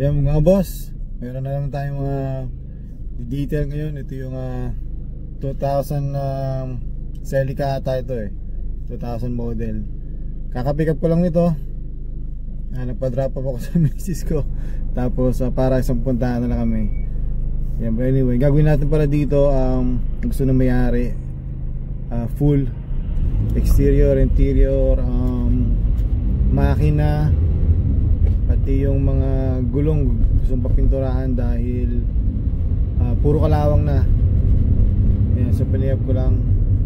Yan mga boss, meron na naman tayong mga detail ngayon. Ito yung 2000 Celica ata ito 2000 model. Kaka-pick up ko lang nito. Nagpa-drop up ako sa misis ko. Tapos para isang puntahan na lang kami. Yan, but anyway, gagawin natin para dito gusto na may-ari full exterior, interior, makina, pati yung mga gulong gusto papinturahan dahil puro kalawang na. Yan, so pinayap ko lang.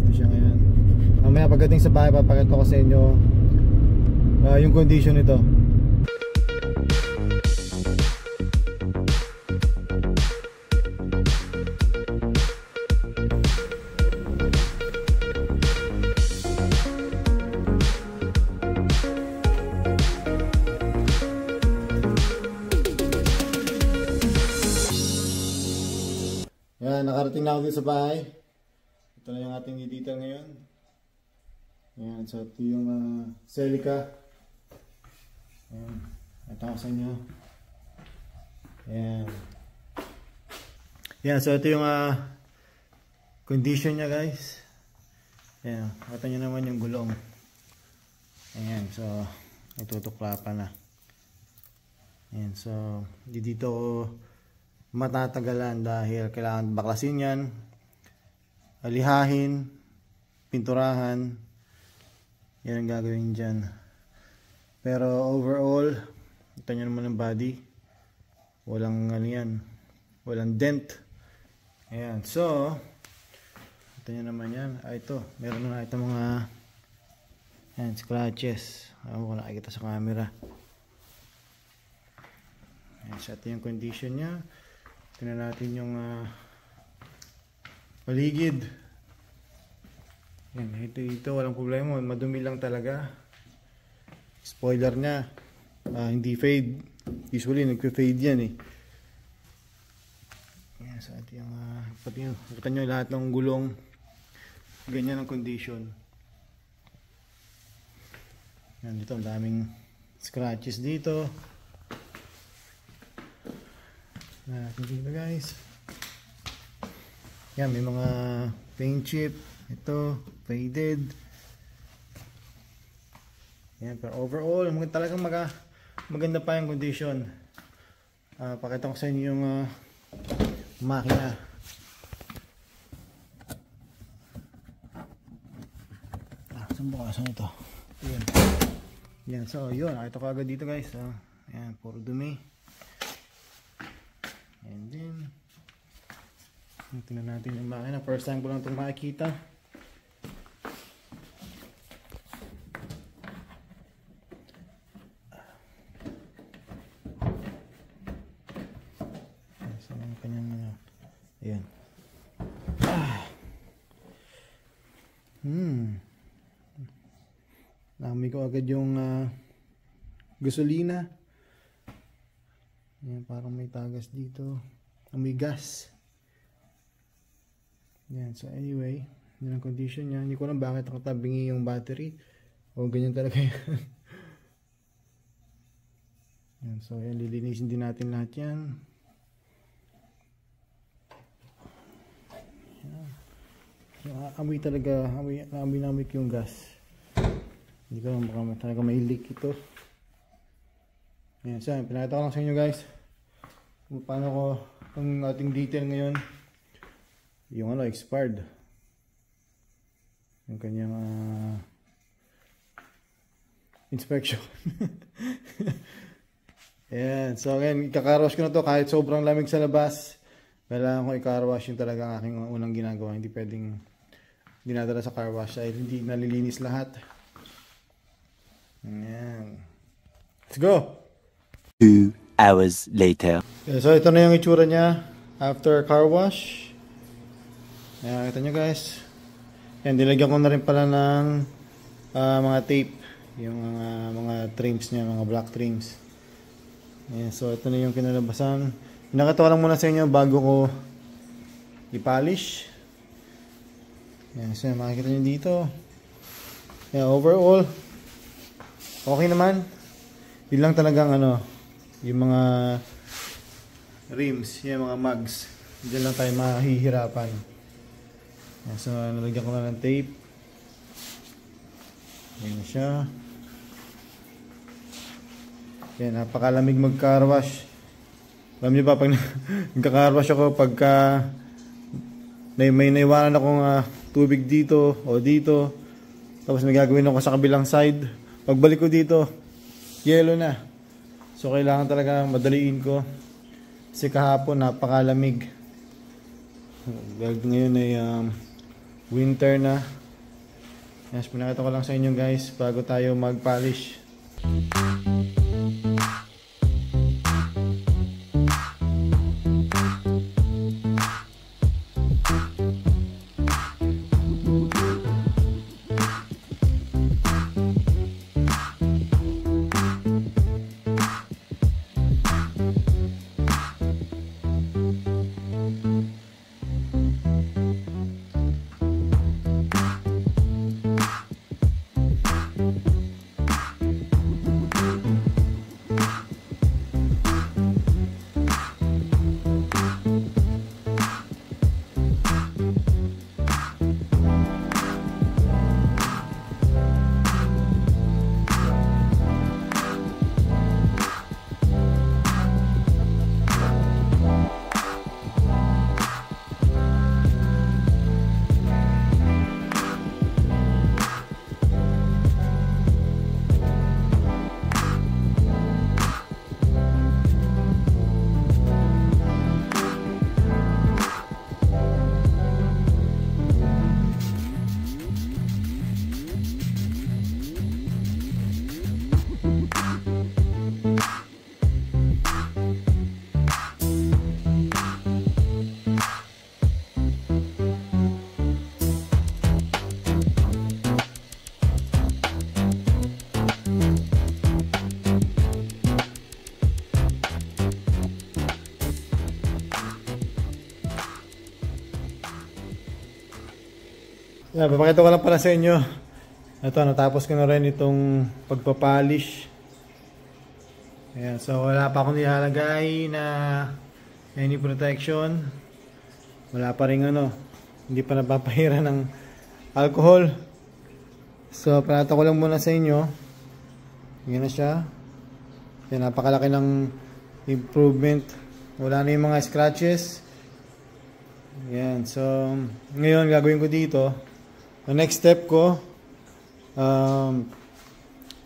Ito siya ngayon. Mamaya pagdating sa bahay papakita ko sa inyo yung condition nito. Yan, nakarating na ako dito sa bahay. Ito na yung ating detail ngayon. Yan, so ito yung Celica. Yan, ito ko sa inyo. Yan. Yan, so ito yung condition niya guys. Yan, kata nyo naman yung gulong. Ayan, so itutuklapan na. Yan, so dito matatagalan dahil kailangan baklasin yan, alihahin, pinturahan. Yan ang gagawin dyan. Pero overall, ito nyo naman ang body, walang ano yan, walang dent. Ayan, so ito nyo naman yan. Ito, meron na ito mga yan, scratches. Ako kung nakikita sa camera. Ayan, so ito yung condition nya. Tingnan natin yung paligid. Yan, ito walang problema, madumi lang talaga. Spoiler nya hindi fade. Usually nagpe-fade yan Yan, so ito yung pati yung kita nyo lahat ng gulong, ganyan ang condition. Yan, dito ang daming scratches dito. Natin dito guys. Yan, may mga paint chip. Ito, faded. Yan, pero overall talagang maganda pa yung condition. Pakita ko sa inyo yung makina. Saan bukasan ito? Yan. Yan, so yun, nakita ko agad dito guys. Yan, puro dumi. And then tingnan natin yung makina. First time ko lang itong makikita. Saan ang kanyang ayan. Naamoy ko agad yung gasolina. Yan, parang may tagas dito. May gas. Yan, so anyway, yun ang condition niya. Hindi ko alam bakit nakatabingi yung battery. O ganyan talaga yan. Yan, so yan, lilinisin din natin lahat yan. Yan. Amoy talaga, amoy yung gas. Hindi ko alam baka talaga may leak ito. Yan, so pinakita ko lang sa inyo guys kung paano ko ang ating detail ngayon. Yung expired yung kanyang inspection. Yan, so again, ikakarwash ko na to kahit sobrang lamig sa labas. Kailangan ko ikarwash yung talaga ang aking unang ginagawa. Hindi pwedeng dinadala sa car wash dahil hindi nalilinis lahat. Yan, let's go. 2 hours later. Okay, so ito na yung itsura niya after car wash. Ayan, kita nyo guys. Ayan, nilagyan ko na rin pala ng mga tape. Yung mga trims niya, mga black trims. Ayan, so ito na yung kinalabasan. Pinakita ko lang muna sa inyo bago ko i-polish. Ayan, so makikita nyo dito. Ayan, overall okay naman. Yun lang talagang yung mga rims, yan mga mags. Diyan lang tayo mahihirapan. Yan, so nalagyan ko na ng tape. Yan siya. Yan, napakalamig mag-car wash. Alam niyo ba, pag nagka-car wash ako, pagka may naiwanan akong tubig dito o dito, tapos may gagawin ako sa kabilang side, pagbalik ko dito, yelo na. So kailangan talaga madaliin ko kasi kahapon napakalamig. Ngayon ay winter na. Yes, pinakita ko lang sa inyo guys bago tayo mag-polish. Yeah, papakita ko lang pala sa inyo. Ito, natapos ko na rin itong pagpapolish. Ayan, so wala pa akong nilalagay na any protection. Wala pa rin hindi pa napapahira ng alcohol. So, panata ko lang muna sa inyo. Yan na siya. Yan, napakalaki ng improvement. Wala na yung mga scratches. Yan, so ngayon gagawin ko dito. The next step ko,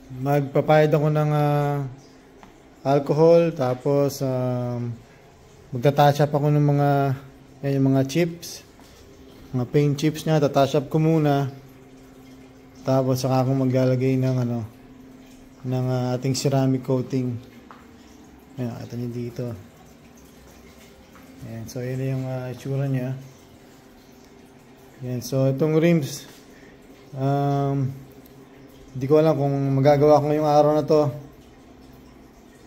magpapahid ako ng alcohol, tapos magta-touch up ako ng yung mga chips, mga paint chips niya, ta-touch up ko muna. Tapos saka ako maglalagay ng ng ating ceramic coating. Ayan, ito niyo dito. Ayan, so yun yung itsura niya. Ayan, so itong rims, hindi ko alam kung magagawa ko ngayong araw na to,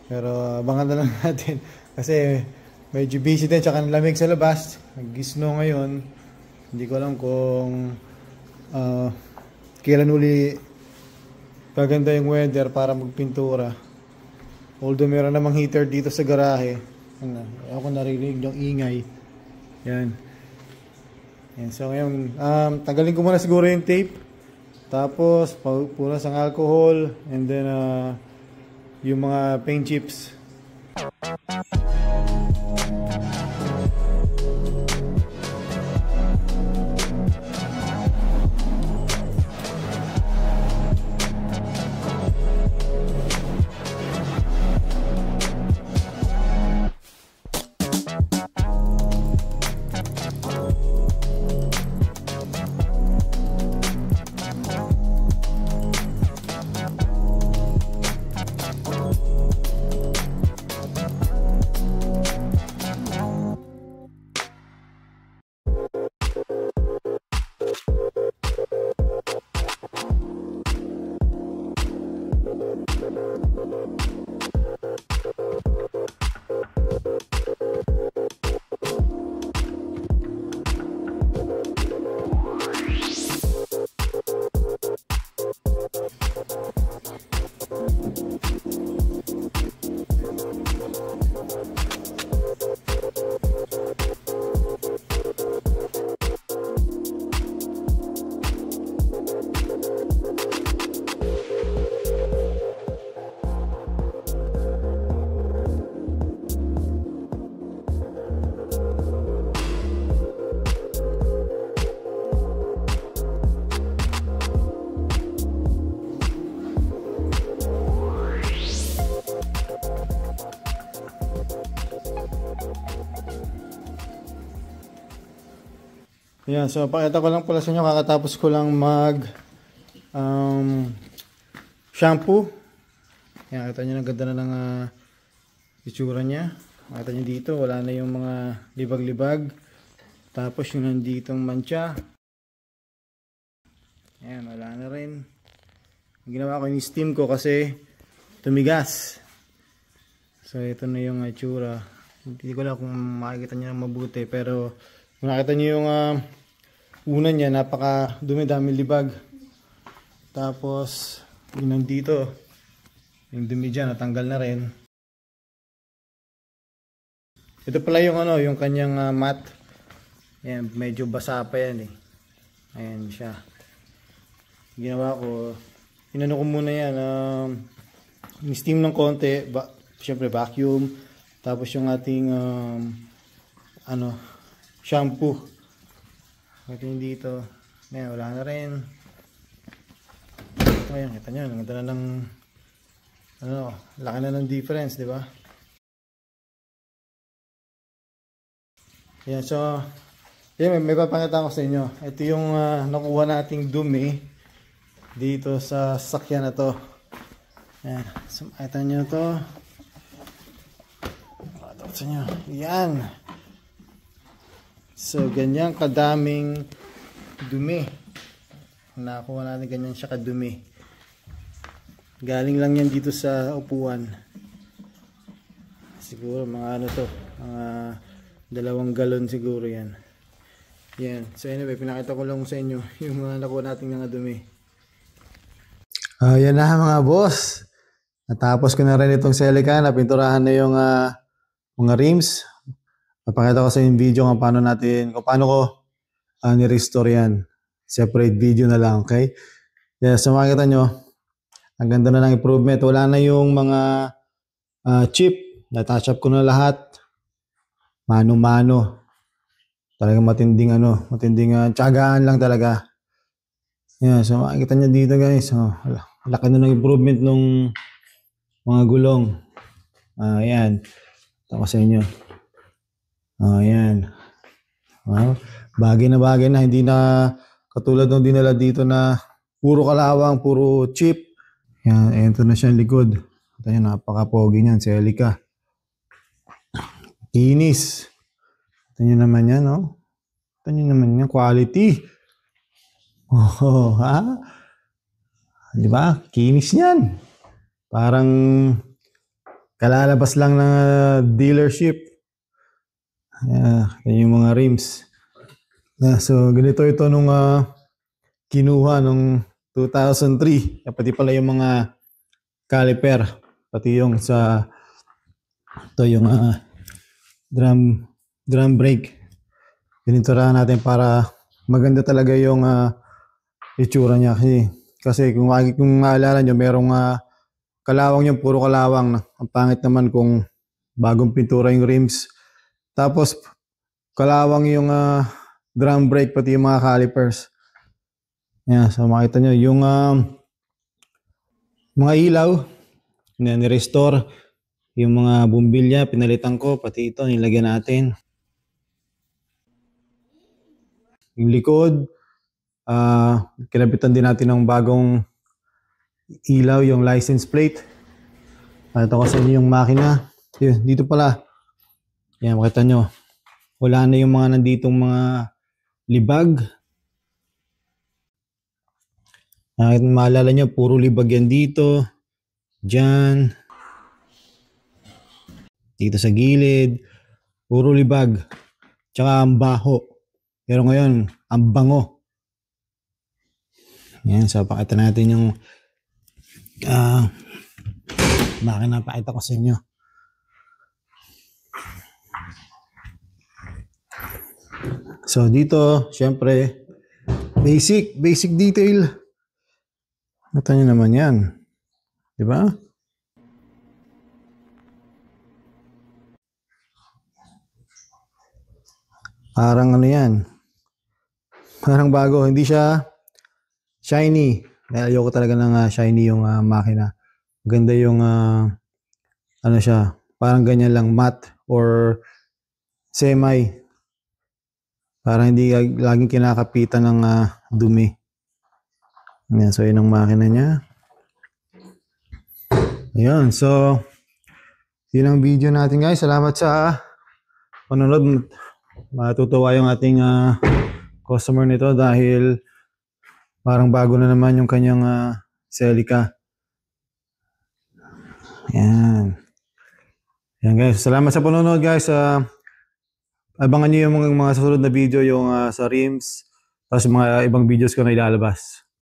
pero abangan na lang natin kasi medyo busy din, tsaka lamig sa labas, nag-snow ngayon. Hindi ko alam kung kailan uli paganda yung weather para magpintura. Although meron namang heater dito sa garahe, ako narinig yung ingay. Yan. Yan, so ngayon, tanggalin ko muna siguro yung tape. Tapos, punas ang alcohol. And then, yung mga paint chips. Ayan, so pakita ko lang pala sa inyo, kakatapos ko lang mag shampoo. Ayan, kita nyo, ang ganda na ng itsura niya. Makita nyo dito, wala na yung mga libag-libag. Tapos yung nanditong mancha. Ayan, wala na rin. Ang ginawa ko, yung steam ko kasi tumigas. So ito na yung itsura. Hindi ko lang kung makikita nyo ng mabuti, pero kung nakita nyo yung una niya, napaka dumi-dami libag. Tapos yung nandito, yung dumi dyan, natanggal na rin. Ito pala yung yung kanyang mat. Ayan, medyo basa pa yan eh. Ayan siya. Ginawa ko, inano ko muna yan, steam ng konti, syempre vacuum. Tapos yung ating shampoo. Ito yung dito. Ayan, wala na rin. Ayan, kita nyo, naganda na ng laki na ng difference, di ba? Ayan, so yan, may papakita ko sa inyo. Ito yung nakuha nating dumi dito sa sasakyan na to. Ayan, so makita nyo to. Pakita ko sa inyo. Yan. So, ganyan kadaming dumi. Nakuha natin ganyan siya kadumi. Galing lang yan dito sa upuan. Siguro mga mga 2 galon siguro yan. Yan. So anyway, pinakita ko lang sa inyo yung mga nakuha natin mga dumi. Yan na mga boss. Natapos ko na rin itong Celica. Napinturahan na yung mga rims. Napakita ko sa yung video kung paano ko ni-restore yan. Separate video na lang, okay? So makikita nyo, ang ganda na ng improvement. Wala na yung mga chip. Na-touch up ko na lahat. Mano-mano. Talagang matinding tiyagaan lang talaga. Yan, so makikita nyo dito guys. Laki na ng improvement ng mga gulong. Ayan. Ito ko sa inyo. Ayan. Wow. Bagay na. Hindi na katulad ng dinala dito na puro kalawang, puro chip. Yan. Ito na siya ang likod. Ito yan. Napaka-pogi niyan. Celica. Kinis. Ito nyo naman yan. Oh. Ito nyo naman yan. Quality. Oh, ha? Diba? Kinis yan. Parang kalalabas lang ng dealership. Yan yung mga rims. So, ganito ito nung kinuha nung 2003. Pati pala yung mga caliper. Pati yung ito yung drum brake. Pininturahan natin para maganda talaga yung itsura niya. Kasi kung maalala nyo, merong kalawang yung puro kalawang. Ang pangit naman kung bagong pintura yung rims. Tapos kalawang yung drum brake pati yung mga calipers. Yan, so makita nyo yung mga ilaw na ni-restore, yung mga bumbilya pinalitan ko, pati ito nilagyan natin. Yung likod, kinabitan din natin ng bagong ilaw, yung license plate. Ito ko sa inyo yung makina. Dito pala. Yan, makita nyo. Wala na yung mga nanditong mga libag. Maalala nyo, puro libag yan dito. Dyan. Dito sa gilid. Puro libag. Tsaka ang baho. Pero ngayon, ang bango. Yan, so pakita natin yung makina, pakita ko sa inyo. So dito, syempre, basic detail. Ito nyo naman yan. Diba? Parang yan. Parang bago. Hindi siya shiny. Ayoko talaga ng shiny yung makina. Ganda yung siya. Parang ganyan lang, matte or semi. para hindi laging kinakapitan ng dumi. Ayan, so yun ang makina niya. Ayan, so yun ang video natin guys. Salamat sa panonood. Matutuwa yung ating customer nito dahil parang bago na naman yung kanyang Celica. Ayan. Ayan guys, salamat sa panonood guys. Abangan nyo yung mga susunod na video yung sa rims, tapos mga ibang videos ko na ilalabas.